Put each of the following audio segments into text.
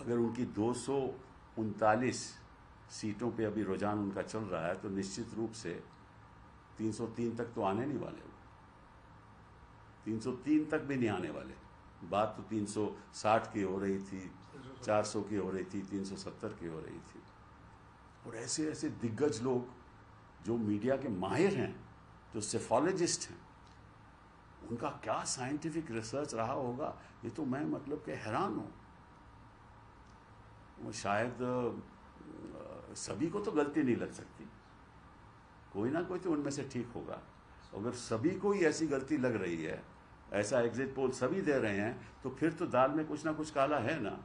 अगर उनकी 239 सीटों पे अभी रुझान उनका चल रहा है तो निश्चित रूप से 303 तक तो आने नहीं वाले, वो 303 तक भी नहीं आने वाले। बात तो 360 की हो रही थी, 400 की हो रही थी, 370 की हो रही थी। और ऐसे ऐसे दिग्गज लोग जो मीडिया के माहिर हैं, जो सेफोलॉजिस्ट हैं, उनका क्या साइंटिफिक रिसर्च रहा होगा, ये तो मैं मतलब कि हैरान हूं। वो शायद सभी को तो गलती नहीं लग सकती, कोई ना कोई तो उनमें से ठीक होगा। अगर सभी को ही ऐसी गलती लग रही है, ऐसा एग्जिट पोल सभी दे रहे हैं, तो फिर तो दाल में कुछ ना कुछ काला है ना।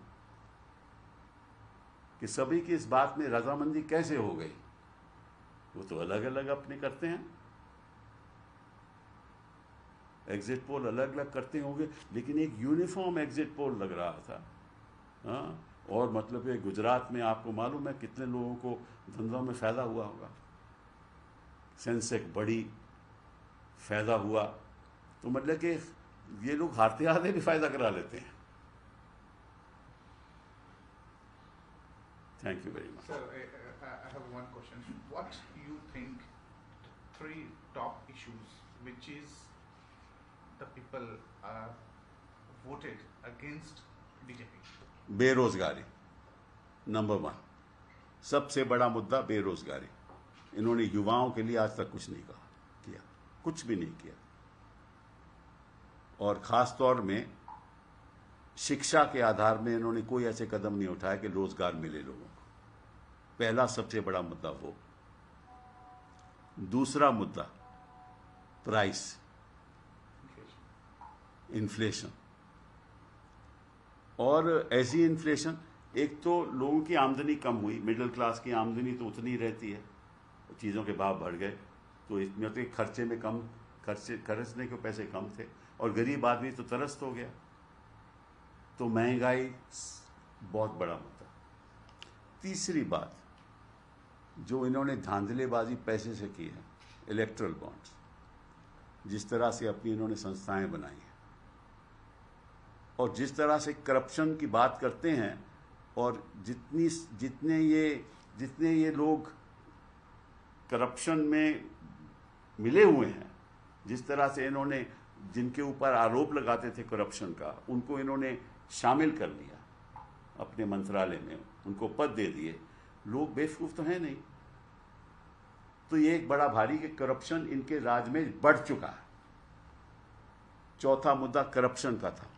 कि सभी की इस बात में रजामंदी कैसे हो गई, वो तो अलग अलग अपने करते हैं, एग्जिट पोल अलग अलग करते होंगे, लेकिन एक यूनिफॉर्म एग्जिट पोल लग रहा था। हाँ, और मतलब ये गुजरात में आपको मालूम है कितने लोगों को धंधों में फायदा हुआ होगा, सेंसेक्स बड़ी, फायदा हुआ, तो मतलब कि ये लोग हारते हारते भी फायदा करा लेते हैं। Thank you very much. Sir, I have one question. What you think the 3 top issues which is the people are voted against BJP? बेरोजगारी नंबर 1, सबसे बड़ा मुद्दा बेरोजगारी। इन्होंने युवाओं के लिए आज तक कुछ नहीं किया, कुछ भी नहीं किया। और खास तौर में शिक्षा के आधार में इन्होंने कोई ऐसे कदम नहीं उठाया कि रोजगार मिले लोगों को। पहला सबसे बड़ा मुद्दा वो। दूसरा मुद्दा प्राइस, इन्फ्लेशन। और ऐसी इन्फ्लेशन, एक तो लोगों की आमदनी कम हुई, मिडिल क्लास की आमदनी तो उतनी रहती है, चीज़ों के भाव बढ़ गए तो इसमें तो खर्चे में कम, खर्चने के पैसे कम थे, और गरीब आदमी तो त्रस्त हो गया। तो महंगाई बहुत बड़ा मुद्दा। तीसरी बात जो इन्होंने धांधलेबाजी पैसे से की है, इलेक्ट्रल बॉन्ड्स, जिस तरह से अपनी इन्होंने संस्थाएं बनाई हैं, और जिस तरह से करप्शन की बात करते हैं, और जितने ये लोग करप्शन में मिले हुए हैं, जिस तरह से इन्होंने जिनके ऊपर आरोप लगाते थे करप्शन का, उनको इन्होंने शामिल कर लिया अपने मंत्रालय में, उनको पद दे दिए। लोग बेवकूफ तो हैं नहीं। तो ये एक बड़ा भारी कि करप्शन इनके राज में बढ़ चुका है। चौथा मुद्दा करप्शन का था।